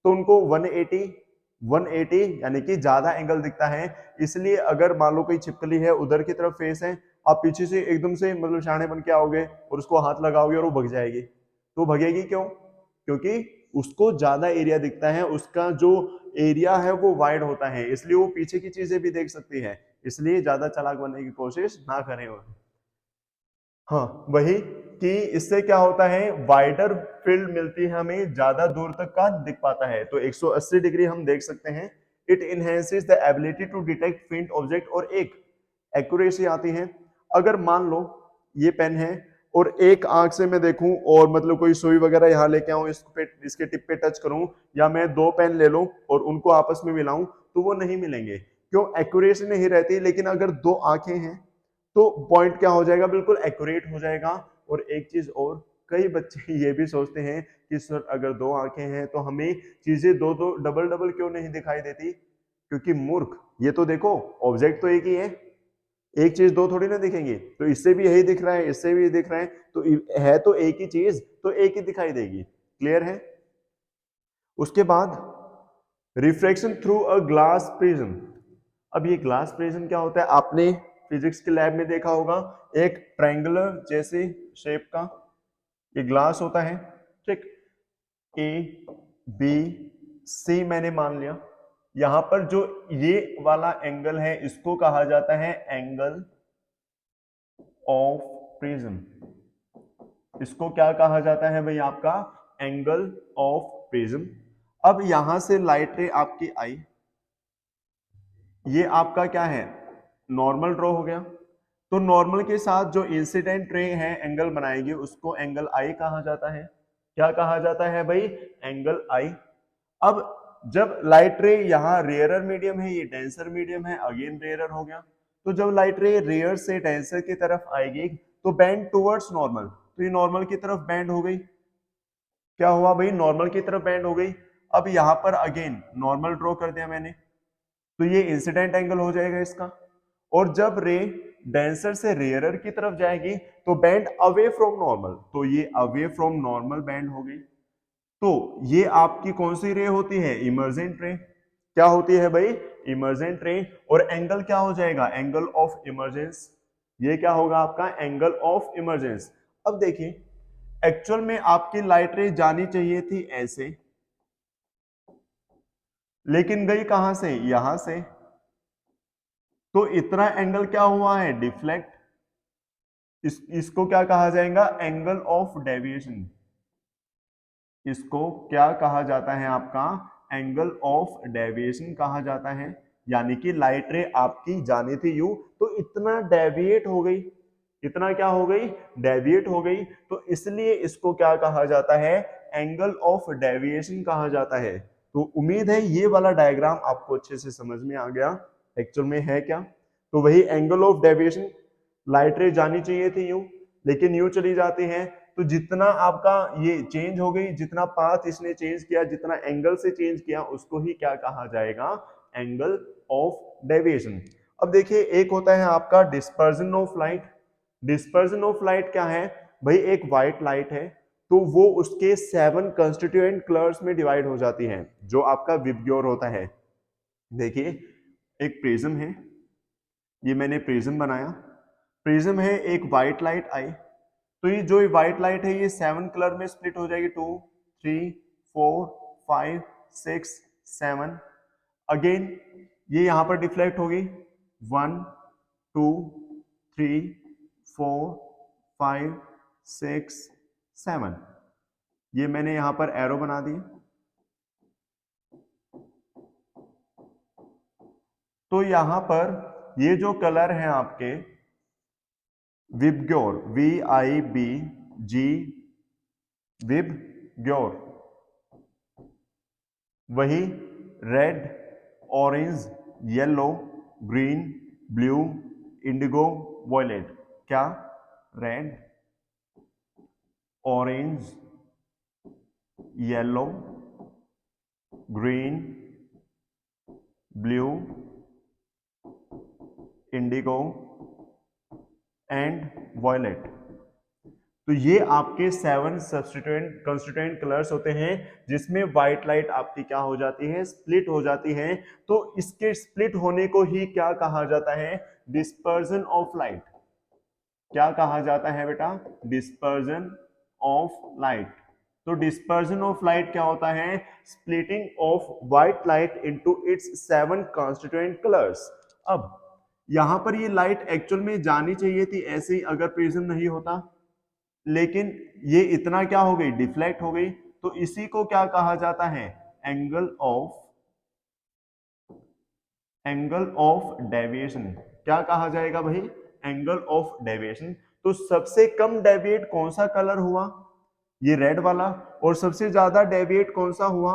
तो उनको 180 यानी कि ज्यादा एंगल दिखता है। इसलिए अगर मान लो कोई छिपकली है, उधर की तरफ फेस है, आप पीछे से एकदम से मतलब शाणे बन के आओगे और उसको हाथ लगाओगे और वो भग जाएगी। तो भगेगी क्यों? क्योंकि उसको ज्यादा एरिया दिखता है, उसका जो एरिया है वो वाइड होता है, इसलिए वो पीछे की चीजें भी देख सकती है। इसलिए ज्यादा चालाक बनने की कोशिश ना करें। हाँ, वही कि इससे क्या होता है, वाइडर फील्ड मिलती है हमें, ज्यादा दूर तक का दिख पाता है। तो 180 डिग्री हम देख सकते हैं। It enhances the ability to detect faint object, और एक एक्यूरेसी आती है। अगर मान लो ये पेन है और एक आंख से मैं देखूं और मतलब कोई सुई वगैरह यहाँ लेके आऊं, इस पे, इसके टिप पे टच करूं, या मैं दो पेन ले लूं और उनको आपस में मिलाऊं, तो वो नहीं मिलेंगे। क्यों? एक्यूरेसी नहीं रहती। लेकिन अगर दो आंखें हैं तो पॉइंट क्या हो जाएगा? बिल्कुल एक्यूरेट हो जाएगा। और एक चीज और, कई बच्चे ये भी सोचते हैं कि सर अगर दो आंखें हैं तो हमें चीजें दो दो डबल डबल क्यों नहीं दिखाई देती? क्योंकि मूर्ख, ये तो देखो, ऑब्जेक्ट तो एक ही है, एक चीज दो थोड़ी ना दिखेंगी। तो इससे भी यही दिख रहा है, इससे भी दिख रहा है, तो है तो एक ही चीज, तो एक ही दिखाई देगी। क्लियर है? उसके बाद refraction through a glass prism. अब ये ग्लास प्रिज्म क्या होता है? आपने फिजिक्स के लैब में देखा होगा, एक ट्रायंगुलर जैसे शेप का ये ग्लास होता है, ठीक। ए बी सी मैंने मान लिया। यहां पर जो ये वाला एंगल है इसको कहा जाता है एंगल ऑफ प्रिज्म। इसको क्या कहा जाता है भाई? आपका एंगल ऑफ प्रिज्म। अब यहां से लाइट रे आपकी आई, ये आपका क्या है? नॉर्मल ड्रॉ हो गया। तो नॉर्मल के साथ जो इंसिडेंट रे है एंगल बनाएगी, उसको एंगल आई कहा जाता है। क्या कहा जाता है भाई? एंगल आई। अब जब लाइट रे यहाँ रेयरर मीडियम है, ये डेंसर मीडियम है, अगेन रेयरर हो गया। तो जब लाइट रे रेयर से डेंसर की तरफ आएगी तो बैंड टुवर्ड्स नॉर्मल, तो ये नॉर्मल की तरफ बैंड हो गई। क्या हुआ भाई? नॉर्मल की तरफ बैंड हो गई। अब यहां पर अगेन नॉर्मल ड्रॉ कर दिया मैंने, तो ये इंसिडेंट एंगल हो जाएगा इसका। और जब रे डेंसर से रेयरर की तरफ जाएगी तो बैंड अवे फ्रॉम नॉर्मल, तो ये अवे फ्रॉम नॉर्मल बैंड हो गई। तो ये आपकी कौन सी रे होती है? इमर्जेंट रे। क्या होती है भाई? इमर्जेंट रे। और एंगल क्या हो जाएगा? Angle of emergence. ये क्या होगा आपका? Angle of emergence. अब देखिए, एक्चुअल में आपकी लाइट रे जानी चाहिए थी ऐसे, लेकिन गई कहां से? यहां से। तो इतना एंगल क्या हुआ है? डिफ्लेक्ट। इसको क्या कहा जाएगा? Angle of deviation. इसको क्या कहा जाता है? आपका एंगल ऑफ डेविएशन कहा जाता है। यानी कि लाइट रे आपकी जानी थी यू, तो इतना डेविएट हो गई। इतना क्या हो गई? डेविएट हो गई। तो इसलिए इसको क्या कहा जाता है? एंगल ऑफ डेविएशन कहा जाता है। तो उम्मीद है ये वाला डायग्राम आपको अच्छे से समझ में आ गया। एक्चुअल में है क्या? तो वही एंगल ऑफ डेविएशन, लाइट रे जानी चाहिए थी यूं, लेकिन यूं चली जाती है। तो जितना आपका ये चेंज हो गई, जितना पाथ इसने चेंज किया, जितना एंगल से चेंज किया, उसको ही क्या कहा जाएगा? Angle of deviation. अब देखिए, एक होता है आपका dispersion of light. Dispersion of light क्या है भाई? एक व्हाइट लाइट है, तो वो उसके 7 कंस्टिट्यूएंट कलर्स में डिवाइड हो जाती है, जो आपका विबग्योर होता है। देखिए, एक प्रिज्म है, ये मैंने प्रिज्म बनाया। प्रिज्म है, एक व्हाइट लाइट आई, तो ये जो व्हाइट लाइट है ये 7 कलर में स्प्लिट हो जाएगी, 2 3 4 5 6 7। अगेन ये यहां पर डिफ्लेक्ट होगी, 1 2 3 4 5 6 7। ये मैंने यहां पर एरो बना दी। तो यहां पर ये जो कलर है आपके विबग्योर, VIBG, विबग्योर, वही red, orange, yellow, green, blue, indigo, violet. क्या? Red, orange, yellow, green, blue, indigo and violet. तो ये आपके 7 सब्स्टिट्यूएंट कंस्टिट्यूएंट कलर्स होते हैं, जिसमें व्हाइट लाइट आपकी क्या हो जाती है? स्प्लिट हो जाती है। तो इसके स्प्लिट होने को ही क्या कहा जाता है? Dispersion of light. क्या कहा जाता है बेटा? Dispersion of light. तो डिस्पर्जन ऑफ लाइट क्या होता है? Splitting of white light into its 7 constituent colours. अब यहां पर ये लाइट एक्चुअल में जानी चाहिए थी ऐसे ही अगर प्रिज्म नहीं होता, लेकिन ये इतना क्या हो गई? डिफ्लेक्ट हो गई। तो इसी को क्या कहा जाता है? Angle of deviation. क्या कहा जाएगा भाई? Angle of deviation. तो सबसे कम डेविएट कौन सा कलर हुआ? ये रेड वाला। और सबसे ज्यादा डेविएट कौन सा हुआ?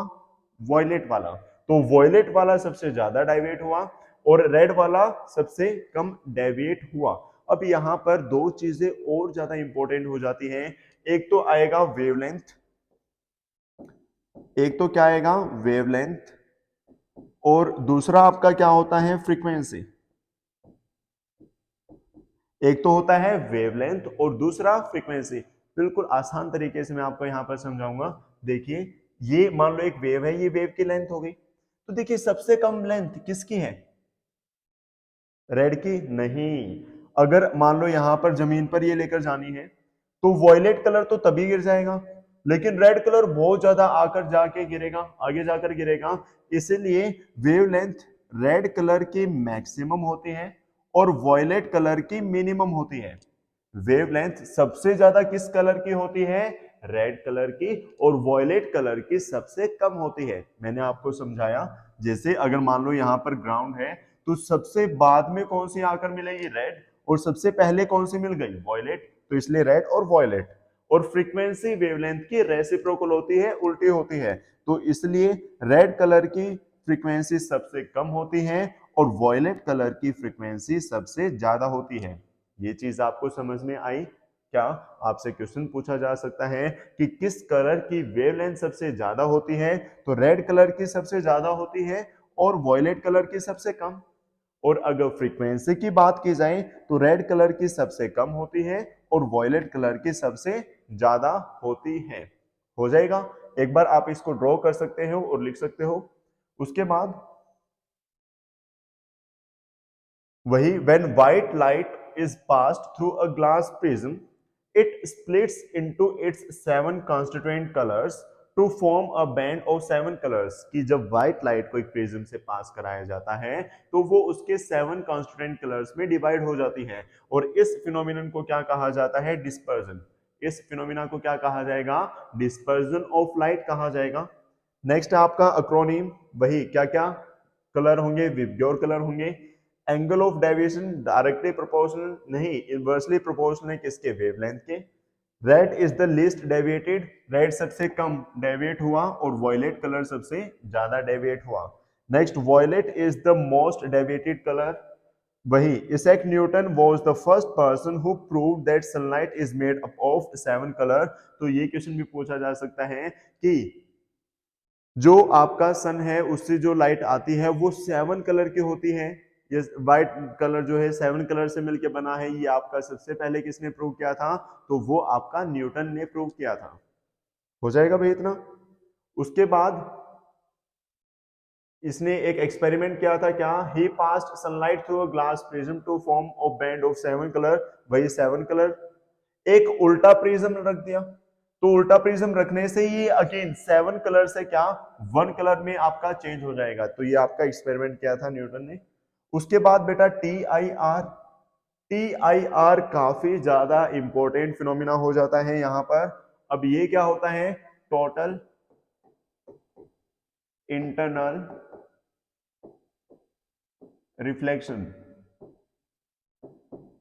वॉयलेट वाला। तो वॉयलेट वाला सबसे ज्यादा डेविएट हुआ और रेड वाला सबसे कम डेविएट हुआ। अब यहां पर दो चीजें और ज्यादा इंपॉर्टेंट हो जाती हैं। एक तो आएगा वेवलेंथ, एक तो क्या आएगा? वेवलेंथ। और दूसरा आपका क्या होता है? फ्रीक्वेंसी। एक तो होता है वेवलेंथ और दूसरा फ्रीक्वेंसी। बिल्कुल आसान तरीके से मैं आपको यहां पर समझाऊंगा। देखिए, ये मान लो एक वेव है, ये वेव की लेंथ हो गई। तो देखिए सबसे कम लेंथ किसकी है? रेड की? नहीं। अगर मान लो यहां पर जमीन पर ये लेकर जानी है तो वॉयलेट कलर तो तभी गिर जाएगा, लेकिन रेड कलर बहुत ज्यादा आकर जाके गिरेगा, आगे जाकर गिरेगा। इसलिए वेवलेंथ रेड कलर की मैक्सिमम होती है और वॉयलेट कलर की मिनिमम होती है। वेवलेंथ सबसे ज्यादा किस कलर की होती है? रेड कलर की। और वॉयलेट कलर की सबसे कम होती है। मैंने आपको समझाया। जैसे अगर मान लो यहां पर ग्राउंड है तो सबसे बाद में कौन सी आकर मिलेगी? रेड। और सबसे पहले कौन सी मिल गई? वॉयलेट। तो इसलिए रेड और वॉयलेट। और फ्रीक्वेंसी वेवलेंथ की रेसिप्रोकल होती है, उल्टी होती है। तो इसलिए रेड कलर की फ्रीक्वेंसी सबसे कम होती है और वॉयलेट कलर की फ्रीक्वेंसी सबसे ज्यादा होती है। ये चीज आपको समझ में आई? क्या आपसे क्वेश्चन पूछा जा सकता है कि किस कलर की वेवलेंथ सबसे ज्यादा होती है? तो रेड कलर की सबसे ज्यादा होती है और वॉयलेट कलर की सबसे कम। और अगर फ्रीक्वेंसी की बात की जाए तो रेड कलर की सबसे कम होती है और वॉयलेट कलर की सबसे ज्यादा होती है। हो जाएगा? एक बार आप इसको ड्रॉ कर सकते हो और लिख सकते हो। उसके बाद वही when white light is passed through a glass prism, it splits into its 7 constituent colors to form a band of 7 colors। कि जब white light को एक प्रिज्म से पास कराया जाता है तो वो उसके 7 constituent colors में डिवाइड हो जाती है। और इस फिनोमिनन को क्या कहा जाता है? डिस्पर्जन। इस फिनोमिना को क्या कहा जाएगा? डिस्पर्जन ऑफ लाइट कहा जाएगा। नेक्स्ट आपका अक्रोनिम, वही क्या क्या कलर होंगे? विबग्योर कलर होंगे। Angle of deviation directly proportional नहीं, इनवर्सली प्रोपोर्शनल है किसके? वेवलेंथ के। Red is the least deviated, red सबसे कम डेविएट हुआ और वॉयलेट कलर सबसे ज्यादा डेविएट हुआ। Next violet is the most deviated colour. वही Isaac Newton was the first person who proved that sunlight is made up of 7 colour. तो ये क्वेश्चन भी पूछा जा सकता है कि जो आपका सन है उससे जो लाइट आती है वो 7 कलर की होती है। ये व्हाइट कलर जो है 7 कलर से मिलकर बना है। ये आपका सबसे पहले किसने प्रूव किया था? तो वो आपका न्यूटन ने प्रूव किया था। हो जाएगा भाई इतना? उसके बाद इसने एक एक्सपेरिमेंट किया था। क्या? He passed sunlight through a glass prism to form a band of 7 colour. वही 7 कलर। एक उल्टा प्रिज्म रख दिया तो उल्टा प्रिज्म रखने से ये अगेन 7 कलर से क्या 1 कलर में आपका चेंज हो जाएगा। तो ये आपका एक्सपेरिमेंट किया था न्यूटन ने। उसके बाद बेटा TIR। TIR काफी ज्यादा इंपॉर्टेंट फिनोमिना हो जाता है यहां पर। अब ये क्या होता है? टोटल इंटरनल रिफ्लेक्शन,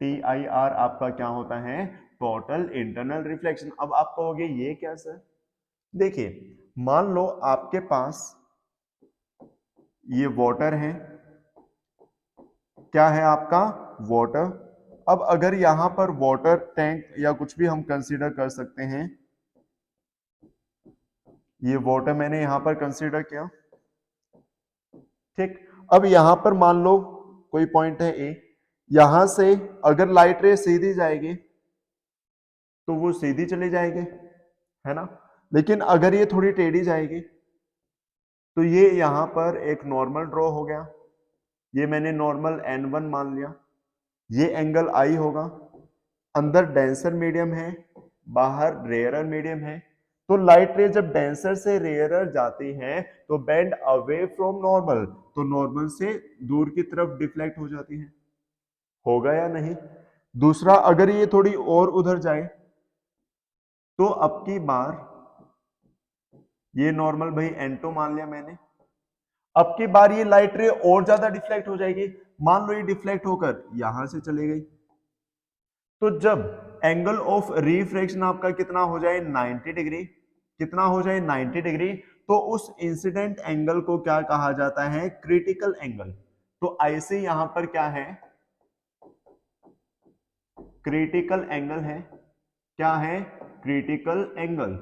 TIR आपका क्या होता है, टोटल इंटरनल रिफ्लेक्शन। अब आप कहोगे ये क्या सर? देखिए, मान लो आपके पास ये वाटर है, क्या है आपका, वाटर। अब अगर यहां पर वाटर टैंक या कुछ भी हम कंसीडर कर सकते हैं, ये वाटर मैंने यहां पर कंसीडर किया, ठीक। अब यहां पर मान लो कोई पॉइंट है ए, यहां से अगर लाइट रे सीधी जाएगी तो वो सीधी चली जाएगी, है ना। लेकिन अगर ये थोड़ी टेढ़ी जाएगी तो ये यहां पर एक नॉर्मल ड्रॉ हो गया, ये मैंने नॉर्मल N1 मान लिया, ये एंगल आई होगा, अंदर डेंसर मीडियम है, बाहर रेयरर मीडियम है। तो लाइट रे जब डेंसर से रेयरर जाती है तो बेंड अवे फ्रॉम नॉर्मल, तो नॉर्मल से दूर की तरफ डिफ्लेक्ट हो जाती है, होगा या नहीं। दूसरा, अगर ये थोड़ी और उधर जाए तो अब की बार ये नॉर्मल भाई N2 मान लिया मैंने, अब की बार ये लाइट रे और ज्यादा डिफ्लेक्ट हो जाएगी। मान लो ये डिफ्लेक्ट होकर यहां से चली गई, तो जब एंगल ऑफ रिफ्रैक्शन आपका कितना हो जाए, 90 डिग्री, कितना हो जाए 90 डिग्री, तो उस इंसिडेंट एंगल को क्या कहा जाता है, क्रिटिकल एंगल। तो ऐसे यहां पर क्या है, क्रिटिकल एंगल है, क्या है, क्रिटिकल एंगल।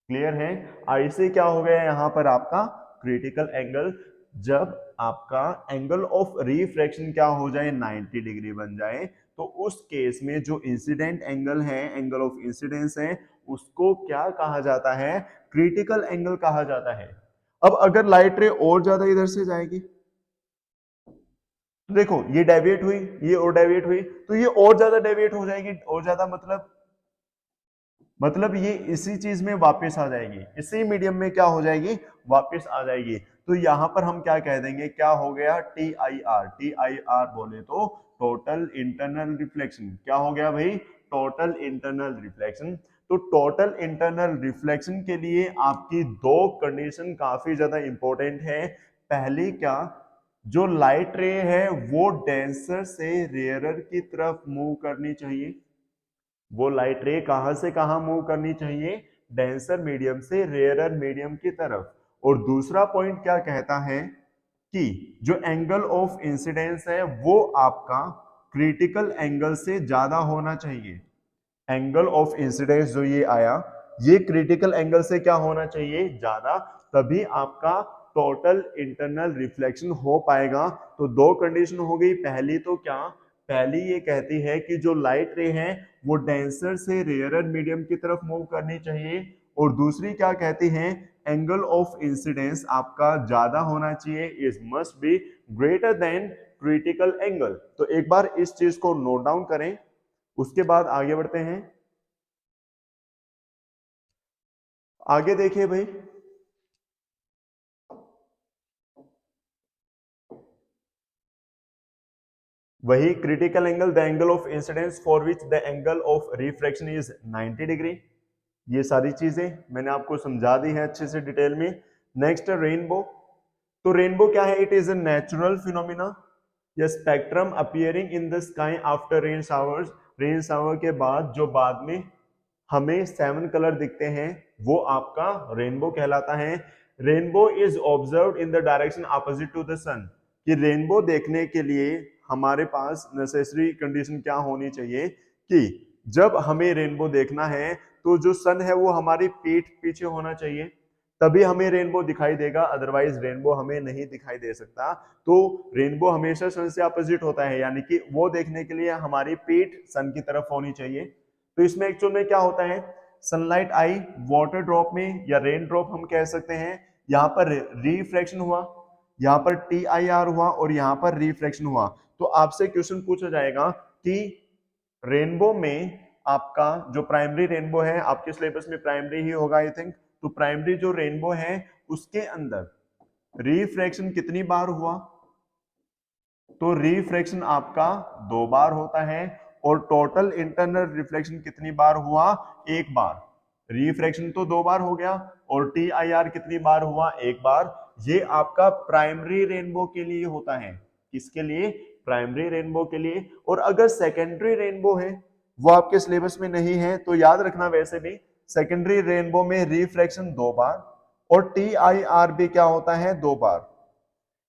क्लियर है। ऐसे क्या हो गया यहां पर आपका क्रिटिकल एंगल, जब आपका एंगल ऑफ रिफ्रैक्शन क्या हो जाए, 90 डिग्री बन जाए, तो उस केस में जो इंसिडेंट एंगल है, एंगल ऑफ इंसिडेंस है, उसको क्या कहा जाता है, क्रिटिकल एंगल कहा जाता है। अब अगर लाइट रे और ज्यादा इधर से जाएगी तो देखो ये डेविएट हुई, ये और डेविएट हुई, तो ये और ज्यादा डेविएट हो जाएगी, और ज्यादा मतलब ये इसी चीज में वापस आ जाएगी, इसी मीडियम में क्या हो जाएगी, वापस आ जाएगी। तो यहां पर हम क्या कह देंगे, क्या हो गया, TIR। TIR बोले तो टोटल इंटरनल रिफ्लेक्शन, क्या हो गया भाई, टोटल इंटरनल रिफ्लेक्शन। तो टोटल इंटरनल रिफ्लेक्शन के लिए आपकी दो कंडीशन काफी ज्यादा इंपॉर्टेंट है। पहली क्या, जो लाइट रे है वो डेंसर से रेयरर की तरफ मूव करनी चाहिए, वो लाइट रे कहां से कहां मूव करनी चाहिए, डेंसर मीडियम से रेयरर मीडियम की तरफ। और दूसरा पॉइंट क्या कहता है कि जो एंगल ऑफ इंसिडेंस है वो आपका क्रिटिकल एंगल से ज्यादा होना चाहिए। एंगल ऑफ इंसिडेंस जो ये आया, ये क्रिटिकल एंगल से क्या होना चाहिए, ज्यादा, तभी आपका टोटल इंटरनल रिफ्लेक्शन हो पाएगा। तो दो कंडीशन हो गई, पहली तो क्या, पहली ये कहती है कि जो लाइट रे है वो डेंसर से रेयरर मीडियम की तरफ मूव करनी चाहिए, और दूसरी क्या कहती है, एंगल ऑफ इंसिडेंस आपका ज्यादा होना चाहिए, is must be greater than critical angle. तो एक बार इस चीज को नोट डाउन करें, उसके बाद आगे बढ़ते हैं। आगे देखिए भाई, वही critical angle, the angle of incidence for which the angle of refraction is 90 degree. ये सारी चीजें मैंने आपको समझा दी है अच्छे से डिटेल में। नेक्स्ट है रेनबो। तो रेनबो क्या है, it is a natural phenomena या spectrum appearing in the sky after rain showers. Rain shower के बाद जो बाद में हमें 7 कलर दिखते हैं वो आपका रेनबो कहलाता है। Rainbow is observed in the direction opposite to the sun. कि रेनबो देखने के लिए हमारे पास नेसेसरी कंडीशन क्या होनी चाहिए कि जब हमें रेनबो देखना है तो जो सन है वो हमारी पीठ पीछे होना चाहिए, तभी हमें रेनबो दिखाई देगा, अदरवाइज रेनबो हमें नहीं दिखाई दे सकता। तो रेनबो हमेशा सन से अपोजिट होता है, यानी कि वो देखने के लिए हमारी पीठ सन की तरफ होनी चाहिए। तो इसमें एक्चुअल में क्या होता है, सनलाइट आई वाटर ड्रॉप में या रेन ड्रॉप हम कह सकते हैं, यहाँ पर रिफ्रैक्शन हुआ, यहाँ पर TIR हुआ और यहाँ पर रिफ्रैक्शन हुआ। तो आपसे क्वेश्चन पूछा जाएगा कि रेनबो में आपका जो प्राइमरी रेनबो है, आपके सिलेबस में प्राइमरी ही होगा आई थिंक, तो प्राइमरी जो रेनबो है उसके अंदर रिफ्रैक्शन कितनी बार हुआ, तो रिफ्रैक्शन आपका 2 बार होता है, और टोटल इंटरनल रिफ्लेक्शन कितनी बार हुआ, 1 बार। रिफ्रैक्शन तो 2 बार हो गया, और TIR कितनी बार हुआ, 1 बार। ये आपका प्राइमरी रेनबो के लिए होता है। किसके लिए? प्राइमरी रेनबो के लिए। और अगर सेकेंडरी रेनबो है, वो आपके सिलेबस में नहीं है, तो याद रखना वैसे भी सेकेंडरी रेनबो में रिफ्रैक्शन 2 बार और TIRB क्या होता है? 2 बार।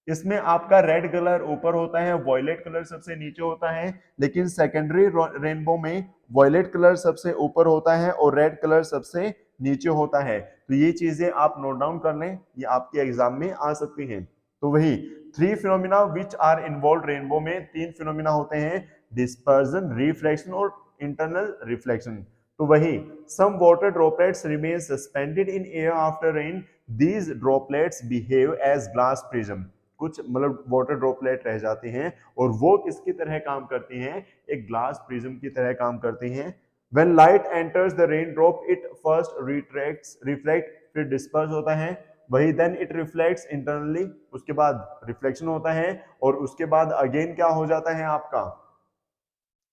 इसमें आपका रेड कलर ऊपर होता है, वॉयलेट कलर सबसे नीचे होता है, लेकिन सेकेंडरी रेनबो में वॉयलेट कलर सबसे ऊपर होता है और रेड कलर सबसे नीचे होता है। तो ये चीजें आप नोट डाउन कर लें, ये आपके एग्जाम में आ सकती हैं। तो वही 3 phenomena which are involve rainbow में 3 फिनोमिना होते हैं, डिस्पर्जन, रिफ्लेक्शन और इंटरनल रिफ्लेक्शन। तो वही some water droplets remain suspended in air after rain, these droplets behave as glass prism। कुछ मतलब वाटर ड्रॉपलेट रह जाती हैं और वो किसकी तरह काम करती हैं? एक ग्लास प्रिज्म की तरह काम करती हैं। When light enters the raindrop, it first reflect, फिर डिस्पर्स होता है, वही then it reflects internally, उसके बाद रिफ्लेक्शन होता है और उसके बाद अगेन क्या हो जाता है आपका?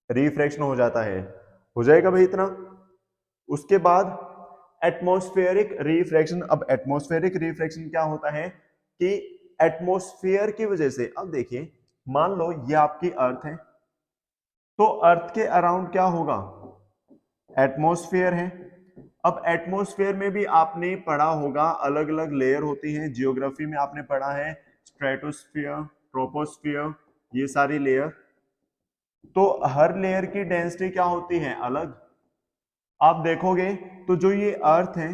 रिफ्रैक्शन हो जाता है। हो जाएगा भाई इतना? उसके बाद एटमॉस्फेरिक रिफ्रैक्शन। अब एटमॉस्फेरिक रिफ्रैक्शन क्या होता है कि एटमॉस्फेयर की वजह से, अब देखिए मान लो ये आपकी अर्थ है, तो अर्थ के अराउंड क्या होगा? एटमॉस्फेयर है। अब एटमॉस्फेयर में भी आपने पढ़ा होगा अलग अलग लेयर होती हैं, जियोग्राफी में आपने पढ़ा है स्ट्रेटोस्फियर, ट्रोपोस्फियर, ये सारी लेयर। तो हर लेयर की डेंसिटी क्या होती है? अलग। आप देखोगे तो जो ये अर्थ है,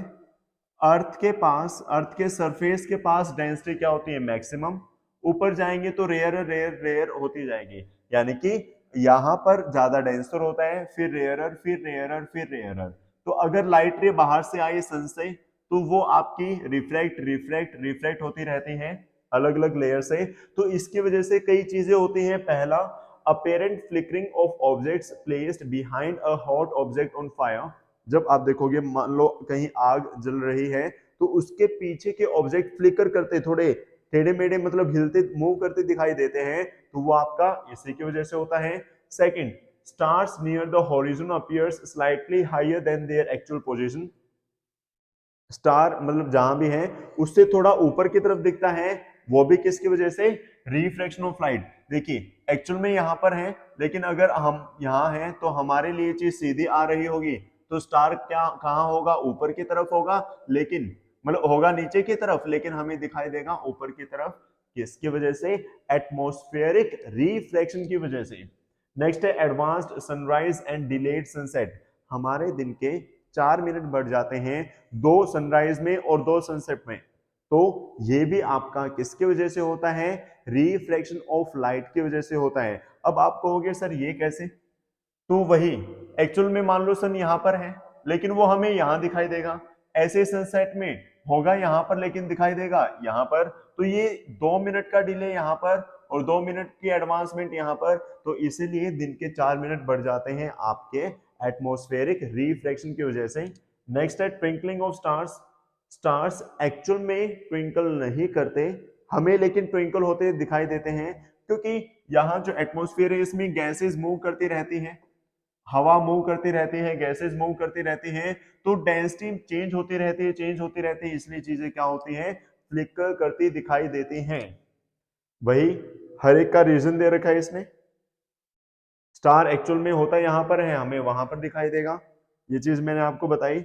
अर्थ के पास, अर्थ के सरफेस के पास डेंसिटी क्या होती है? मैक्सिमम। ऊपर जाएंगे तो रेयर रेयर रेयर होती जाएगी, यानी कि यहां पर ज्यादा डेंसर होता है, फिर रेयरर, फिर रेयरर, फिर रेयरर। तो अगर लाइट रे बाहर से आई सन से, तो वो आपकी रिफ्लेक्ट रिफ्लेक्ट रिफ्लेक्ट होती रहती है अलग अलग लेयर से। तो इसकी वजह से कई चीजें होती हैं। पहला, apparent flickering of objects placed behind a hot object on fire। जब आप देखोगे मान लो कहीं आग जल रही है, तो उसके पीछे के ऑब्जेक्ट फ्लिकर करते, थोड़े टेढ़े मेढ़े मतलब हिलते मूव करते दिखाई देते हैं, तो वो आपका इसी की वजह से होता है। Second, stars near the horizon appears slightly higher than their actual position. Star मतलब जहां भी है उससे थोड़ा ऊपर की तरफ दिखता है, वो भी किसकी वजह से? Refraction of light. देखिए एक्चुअल में यहां पर है, लेकिन अगर हम यहां हैं तो हमारे लिए चीज सीधी आ रही होगी, तो स्टार क्या कहां होगा? ऊपर की तरफ होगा, लेकिन मतलब होगा नीचे की तरफ, लेकिन हमें दिखाई देगा ऊपर की तरफ। किसकी वजह से? एटमॉस्फेरिक रिफ्लेक्शन की वजह से। नेक्स्ट है advanced sunrise and delayed sunset. हमारे दिन के 4 मिनट बढ़ जाते हैं, 2 सनराइज में और 2 सनसेट में। तो ये भी आपका किसकी वजह से होता है? रिफ्लेक्शन ऑफ लाइट की वजह से होता है। अब आप कहोगे सर ये कैसे? तो वही एक्चुअल में मान लो सन यहां पर है, लेकिन वो हमें यहां दिखाई देगा। ऐसे सनसेट में होगा यहां पर, लेकिन दिखाई देगा यहां पर। तो ये 2 मिनट का डिले यहां पर और 2 मिनट की एडवांसमेंट यहां पर, तो इसीलिए दिन के 4 मिनट बढ़ जाते हैं आपके एटमॉस्फेरिक रिफ्लेक्शन की वजह से। नेक्स्ट है twinkling of stars. Stars actual में ट्विंकल नहीं करते हमें, लेकिन ट्विंकल होते दिखाई देते हैं, क्योंकि यहाँ जो एटमॉस्फेयर है इसमें गैसेस मूव करती रहती हैं, हवा मूव करती रहती है, गैसेस मूव करती रहती हैं, तो डेंसिटी चेंज होती रहती है, चेंज होती रहती है, इसलिए चीजें क्या होती हैं? फ्लिकर करती दिखाई देती हैं। वही हर एक का रीजन दे रखा है इसने। स्टार एक्चुअल में होता यहाँ पर है, हमें वहां पर दिखाई देगा, ये चीज मैंने आपको बताई।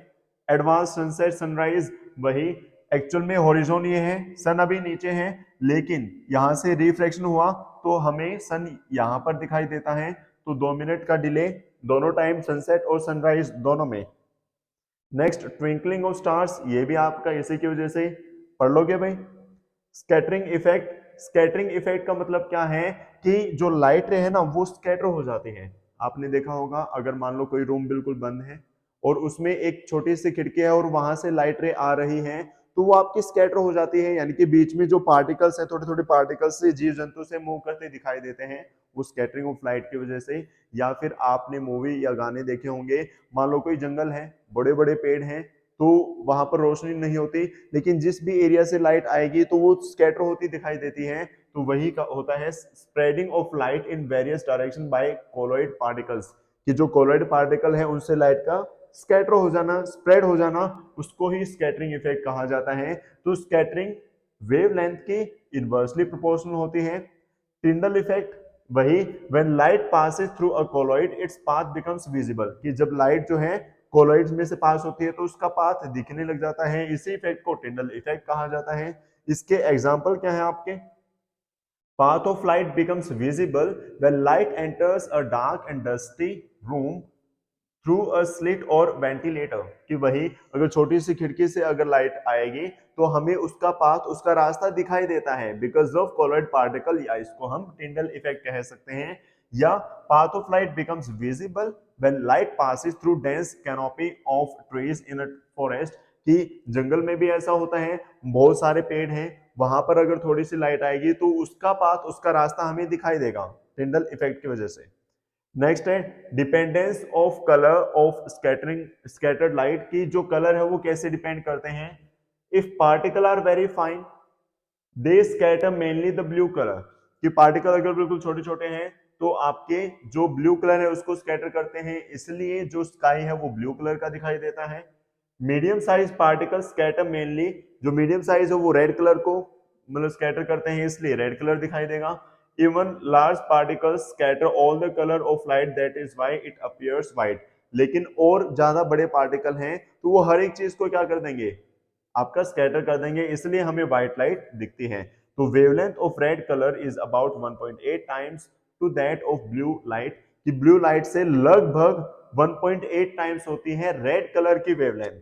एडवांस सनसेट सनराइज, वही एक्चुअल में हॉरिजॉन ये है, सन अभी नीचे है, लेकिन यहां से रिफ्लेक्शन हुआ तो हमें सन यहां पर दिखाई देता है, तो 2 मिनट का डिले दोनों टाइम सनसेट और सनराइज दोनों में। नेक्स्ट ट्विंकलिंग ऑफ स्टार्स, ये भी आपका इसी की वजह से। पढ़ लोगे भाई? Scattering effect. स्कैटरिंग इफेक्ट का मतलब क्या है कि जो लाइट रे है ना वो स्कैटर हो जाती है। आपने देखा होगा अगर मान लो कोई रूम बिल्कुल बंद है और उसमें एक छोटी सी खिड़की है और वहां से लाइट रे आ रही है, तो वो आपकी स्कैटर हो जाती है, यानी कि बीच में जो पार्टिकल्स है, थोड़े थोड़े पार्टिकल्स से जीव जंतु से मूव करते दिखाई देते हैं, वो स्कैटरिंग ऑफ लाइट की वजह से। या फिर आपने मूवी या गाने देखे होंगे, मान लो कोई जंगल है, बड़े बड़े पेड़ हैं, तो वहां पर रोशनी नहीं होती, लेकिन जिस भी एरिया से लाइट आएगी तो वो स्कैटर होती दिखाई देती है, तो वही का होता है spreading of light in various direction by colloid particles. कि जो कोलॉइड पार्टिकल है उनसे लाइट का स्कैटर हो जाना, स्प्रेड हो जाना, उसको ही स्कैटरिंग इफेक्ट कहा जाता है। तो स्कैटरिंग वेवलेंथ की इनवर्सली प्रोपोर्शनल होती है। टिंडल इफेक्ट वही, when light passes through a colloid its path becomes visible, कि जब लाइट जो है कोलॉइड्स में से पास होती है तो उसका पाथ दिखने लग जाता है, इसी इफेक्ट को टिंडल इफेक्ट कहा जाता है। इसके एग्जांपल क्या है आपके? Path of light becomes visible when light enters a dark and dusty room through a slit or ventilator, कि वही अगर छोटी सी खिड़की से अगर लाइट आएगी तो हमें उसका पाथ, उसका रास्ता दिखाई देता है बिकॉज ऑफ कॉलॉइड पार्टिकल, या इसको हम टिंडल इफेक्ट कह सकते हैं। या path of light becomes visible when light passes through dense canopy of trees in a forest, कि जंगल में भी ऐसा होता है, बहुत सारे पेड़ हैं, वहां पर अगर थोड़ी सी लाइट आएगी तो उसका पाथ, उसका रास्ता हमें दिखाई देगा टिंडल इफेक्ट की वजह से। नेक्स्ट है dependence of colour of scattering scattered light, की जो कलर है वो कैसे डिपेंड करते हैं? If particle are very fine they scatter mainly the blue colour, कि पार्टिकल अगर बिल्कुल छोटे छोटे हैं तो आपके जो ब्लू कलर है उसको स्कैटर करते हैं, इसलिए जो स्काई है वो ब्लू कलर का दिखाई देता है। Medium size particle scatter mainly, जो मीडियम साइज है वो रेड कलर को मतलब स्कैटर करते हैं, इसलिए रेड कलर दिखाई देगा। Even large particles scatter all the colour of light, that is why it appears white, लेकिन और ज्यादा बड़े पार्टिकल हैं तो वो हर एक चीज को क्या कर देंगे? आपका स्कैटर कर देंगे, इसलिए हमें व्हाइट लाइट दिखती है। तो wavelength of red colour is about 1.8 times to that of blue light, कि ब्लू लाइट से लगभग 1.8 टाइम्स होती है रेड कलर की वेवलेंथ,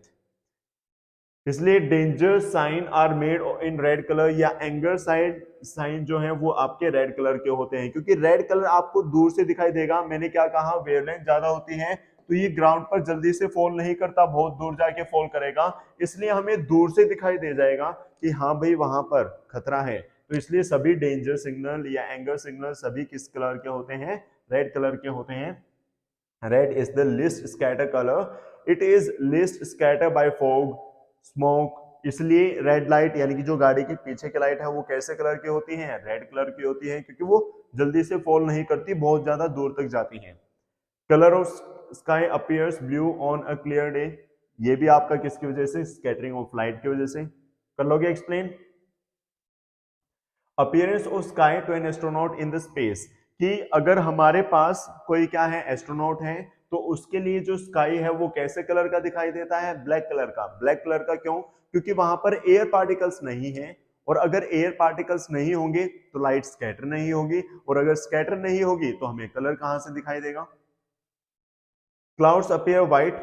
इसलिए danger sign are made in red colour, या एंगर साइन साइन जो है वो आपके रेड कलर के होते हैं, क्योंकि रेड कलर आपको दूर से दिखाई देगा। मैंने क्या कहा? वेवलेंथ ज्यादा होती है तो ये ग्राउंड पर जल्दी से फॉल नहीं करता, बहुत दूर जाके फॉल करेगा, इसलिए हमें दूर से दिखाई दे जाएगा कि हाँ भाई वहां पर खतरा है। तो इसलिए सभी डेंजर सिग्नल या एंगर सिग्नल सभी किस कलर के होते हैं? रेड कलर के होते हैं। Red is the least scatter colour, it is least scatter by fog smoke, इसलिए रेड लाइट यानी कि जो गाड़ी के पीछे की लाइट है वो कैसे कलर की होती है? रेड कलर की होती है, क्योंकि वो जल्दी से फॉल नहीं करती, बहुत ज्यादा दूर तक जाती है। Colour of sky appears blue on a clear day, ये भी आपका किसकी वजह से? स्कैटरिंग ऑफ लाइट की वजह से। कर लोगे explain? Appearance of sky to an astronaut in the space, कि अगर हमारे पास कोई क्या है? एस्ट्रोनॉट है, तो उसके लिए जो स्काई है वो कैसे कलर का दिखाई देता है? ब्लैक कलर का। ब्लैक कलर का क्यों? क्योंकि वहां पर एयर पार्टिकल्स नहीं है, और अगर एयर पार्टिकल्स नहीं होंगे तो लाइट स्कैटर नहीं होगी, और अगर स्कैटर नहीं होगी तो हमें कलर कहां से दिखाई देगा? क्लाउड्स अपीयर व्हाइट,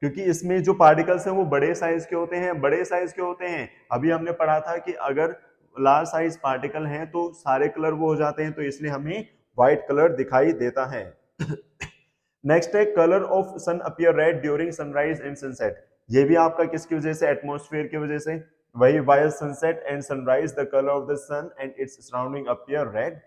क्योंकि इसमें जो पार्टिकल्स हैं वो बड़े साइज के होते हैं। बड़े साइज के होते हैं, अभी हमने पढ़ा था कि अगर लार्ज साइज पार्टिकल हैं तो सारे कलर वो हो जाते हैं, तो इसलिए हमें व्हाइट कलर दिखाई देता है। नेक्स्ट है colour of sun appear red during sunrise and sunset, ये भी आपका किसकी वजह से? एटमॉस्फेयर की वजह से। वही while sunset and sunrise the colour of the sun and its surrounding appear red.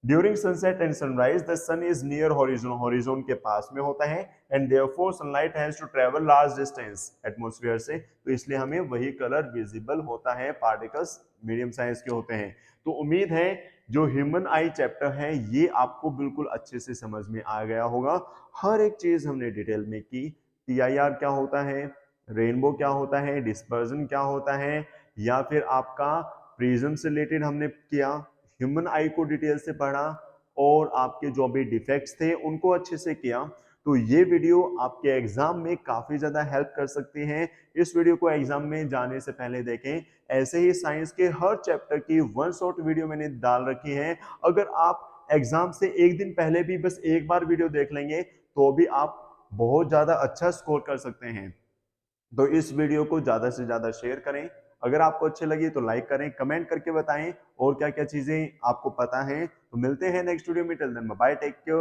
During sunset and sunrise the sun is near horizon, horizon के पास में होता है, and therefore sunlight has to travel large distance atmosphere से, तो इसलिए हमें वही कलर विजिबल होता है, पार्टिकल्स मीडियम साइज के होते हैं। तो उम्मीद है जो ह्यूमन आई चैप्टर है ये आपको बिल्कुल अच्छे से समझ में आ गया होगा। हर एक चीज हमने डिटेल में की। टीआईआर क्या होता है, रेनबो क्या होता है, डिस्पर्जन क्या होता है, या फिर आपका प्रिज्म से रिलेटेड हमने किया, ह्यूमन आई को डिटेल से पढ़ा, और आपके जो भी डिफेक्ट्स थे उनको अच्छे से किया। तो ये वीडियो आपके एग्जाम में काफी ज्यादा हेल्प कर सकती है। इस वीडियो को एग्जाम में जाने से पहले देखें। ऐसे ही साइंस के हर चैप्टर की वन शॉट वीडियो मैंने डाल रखी है, अगर आप एग्जाम से एक दिन पहले भी बस एक बार वीडियो देख लेंगे तो भी आप बहुत ज्यादा अच्छा स्कोर कर सकते हैं। तो इस वीडियो को ज्यादा से ज्यादा शेयर करें, अगर आपको अच्छी लगी तो लाइक करें, कमेंट करके बताएं और क्या क्या चीजें आपको पता है। तो मिलते हैं नेक्स्ट वीडियो में, till then bye, take care.